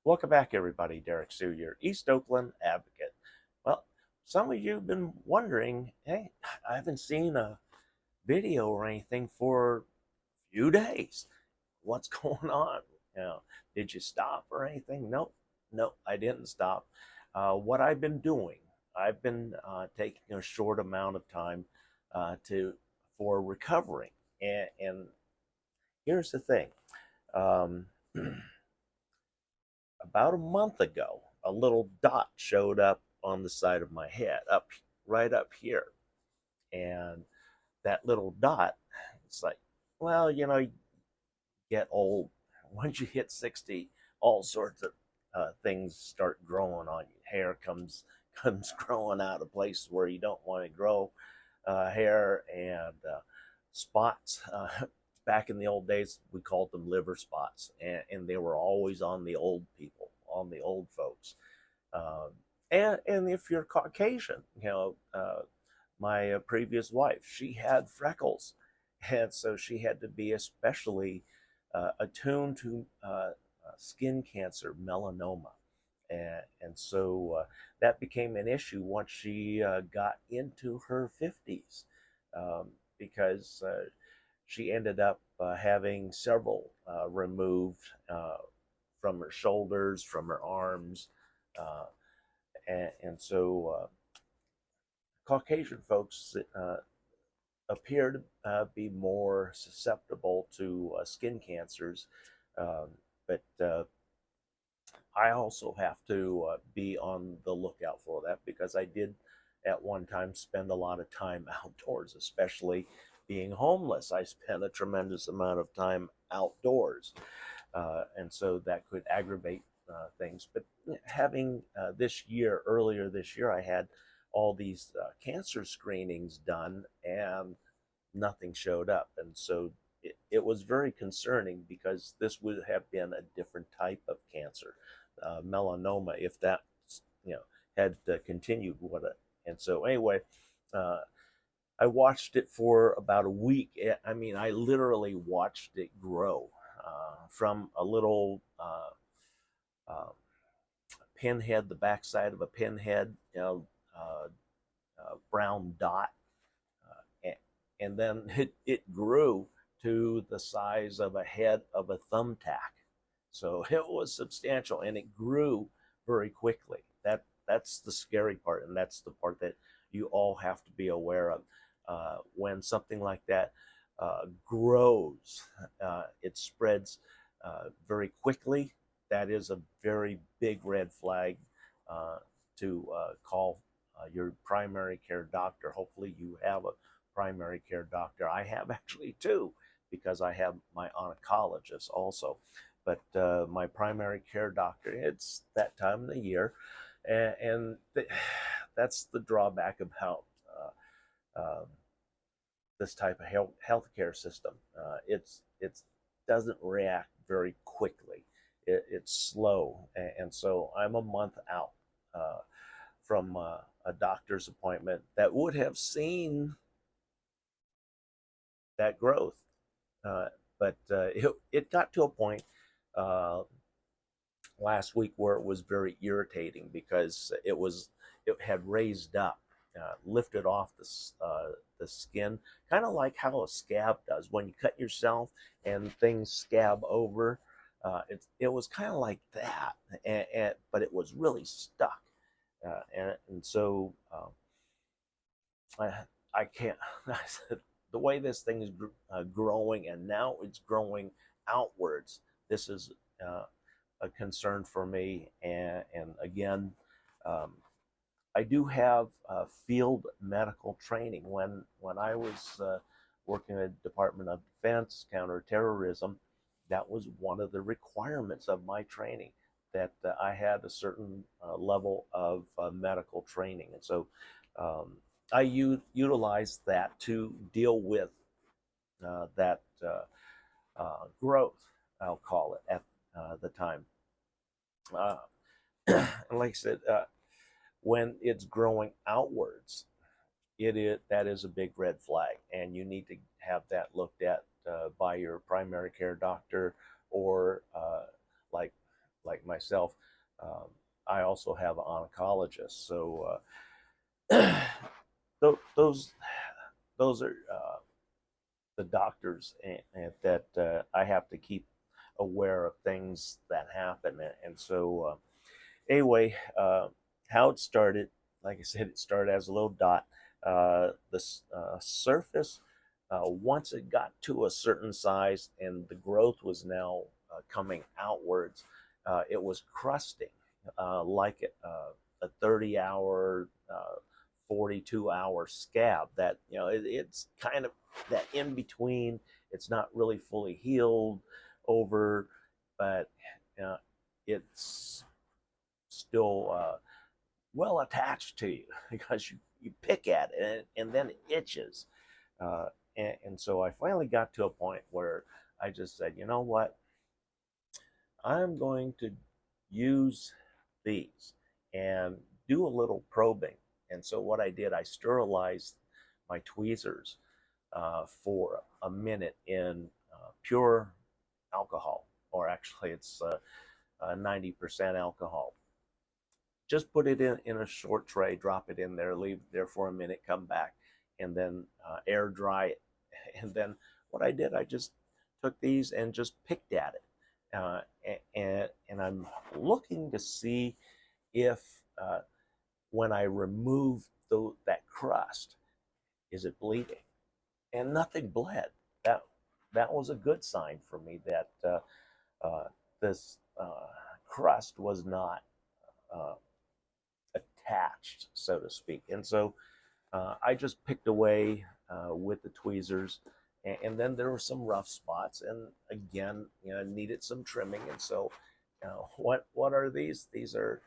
Welcome back, everybody. Derrick Sue, your East Oakland advocate. Well, some of you have been wondering, hey, I haven't seen a video or anything for a few days. What's going on? You know, did you stop or anything? Nope, nope, I didn't stop. What I've been doing, I've been taking a short amount of time to for recovering, and here's the thing. Um, About a month ago, a little dot showed up on the side of my head, right up here. And that little dot, it's like, well, you get old. Once you hit 60, all sorts of things start growing on you. Hair comes growing out of places where you don't want to grow hair, and spots. Back in the old days, we called them liver spots, and they were always on the old people, on the old folks. Um, and if you're Caucasian, my previous wife, she had freckles, and so she had to be especially attuned to skin cancer, melanoma. And so that became an issue once she got into her 50s, because she ended up having several removed from her shoulders, from her arms, uh, and so Caucasian folks appear to be more susceptible to skin cancers, um, but I also have to be on the lookout for that, because I did at one time spend a lot of time outdoors, especially being homeless. I spent a tremendous amount of time outdoors, and so that could aggravate things. But having earlier this year, I had all these cancer screenings done, and nothing showed up. And so it was very concerning, because this would have been a different type of cancer, melanoma, if that you know had continued. And so anyway, uh, I watched it for about a week. I mean, I literally watched it grow from a little uh, pinhead, the backside of a pinhead, brown dot, and then it grew to the size of a head of a thumbtack. So it was substantial, and it grew very quickly. That's the scary part, and that's the part that you all have to be aware of. When something like that grows, it spreads very quickly. That is a very big red flag to call your primary care doctor. Hopefully, you have a primary care doctor. I have actually two, because I have my oncologist also. But my primary care doctor, it's that time of the year, and that's the drawback about this type of healthcare system. It doesn't react very quickly. It's slow, and so I'm a month out from a doctor's appointment that would have seen that growth. But it got to a point uh, last week where it was very irritating, because it had raised up, lifted off the skin, kind of like how a scab does when you cut yourself and things scab over. It was kind of like that, but it was really stuck, and so I I can't. The way this thing is growing, and now it's growing outwards. This is a concern for me. And again, um, I do have field medical training. When I was working at the Department of Defense, counterterrorism, that was one of the requirements of my training, that I had a certain level of medical training. And so um, I utilize that to deal with that growth, I'll call it, at the time. Uh, and like I said, when it's growing outwards, that is a big red flag, and you need to have that looked at by your primary care doctor, or like like my myself, I also have an oncologist. So those are the doctors that I have to keep aware of things that happen. And so anyway, how it started, like I said, it started as a little dot. The surface, once it got to a certain size and the growth was now coming outwards, it was crusting like a 30-hour, 42-hour scab. That it's kind of that in between. It's not really fully healed over, but it's still well attached to you because you pick at it and then it itches. And so I finally got to a point where I just said, you know what? I'm going to use these and do a little probing. And so what I did, I sterilized my tweezers for a minute in pure alcohol, or actually it's 90% alcohol. Just put it in a short tray, drop it in there, leave it there for a minute, come back, and then air dry it. And then what I did, I just took these and just picked at it. And I'm looking to see if when I remove that crust, is it bleeding? And nothing bled. That was a good sign for me that this crust was not uh, attached, so to speak. And so I just picked away with the tweezers, and then there were some rough spots, and again, needed some trimming. And so, what are these? These are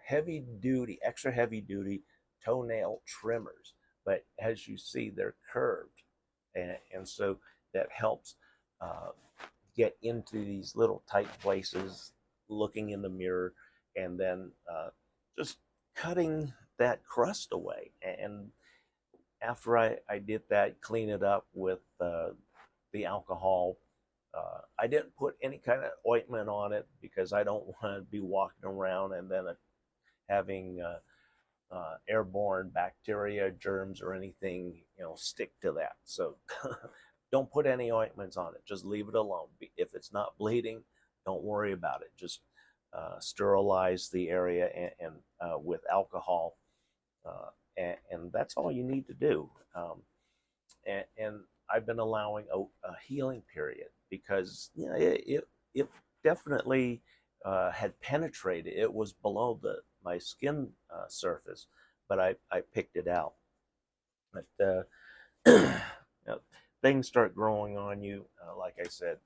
heavy duty, extra heavy duty toenail trimmers. But as you see, they're curved, and so that helps uh, get into these little tight places, looking in the mirror, and then just cutting that crust away. And after I did that, clean it up with the alcohol. I didn't put any kind of ointment on it because I don't want to be walking around and then having airborne bacteria, germs, or anything stick to that. So don't put any ointments on it. Just leave it alone. If it's not bleeding, don't worry about it. Just sterilize the area and with alcohol, and that's all you need to do. And I've been allowing a healing period because it definitely had penetrated. It was below my skin surface, but I picked it out. But things start growing on you. Like I said,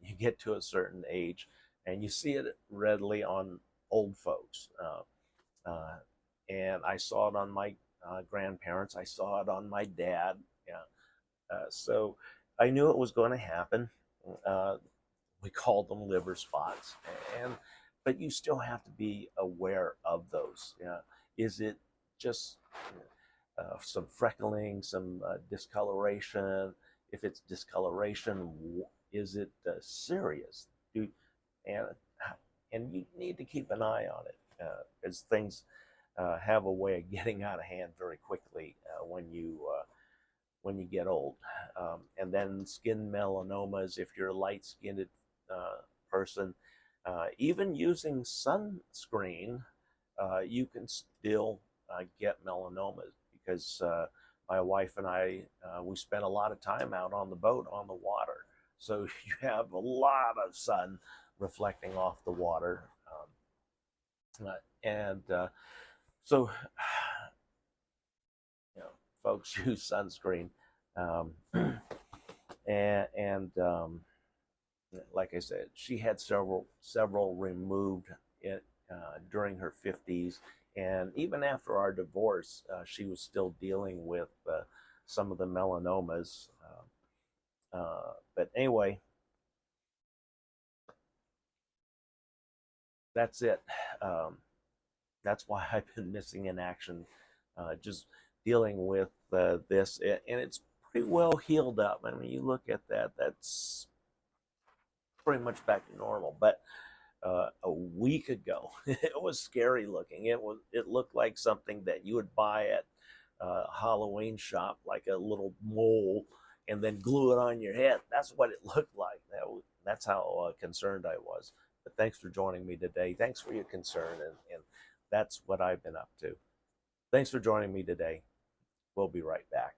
you get to a certain age, and you see it readily on old folks. And I saw it on my grandparents. I saw it on my dad. Yeah. So I knew it was going to happen. Uh, we called them liver spots, and but you still have to be aware of those. Yeah. Is it just some freckling, some discoloration? If it's discoloration, is it serious? And and you need to keep an eye on it as things have a way of getting out of hand very quickly when you get old. And then skin melanomas, if you're a light-skinned person, even using sunscreen, you can still get melanomas because my wife and I, we spent a lot of time out on the boat on the water. So you have a lot of sun reflecting off the water. And so, folks use sunscreen. Um, and like I said, she had several removed during her 50s, and even after our divorce, she was still dealing with some of the melanomas. But anyway, that's it. Um, that's why I've been missing in action, just dealing with this, and it's pretty well healed up. I mean, you look at that; that's pretty much back to normal. But a week ago. It was scary looking. It looked like something that you would buy at a Halloween shop, like a little mole, and then glue it on your head. That's what it looked like. That's how concerned I was. But thanks for joining me today. Thanks for your concern, and that's what I've been up to. Thanks for joining me today. We'll be right back.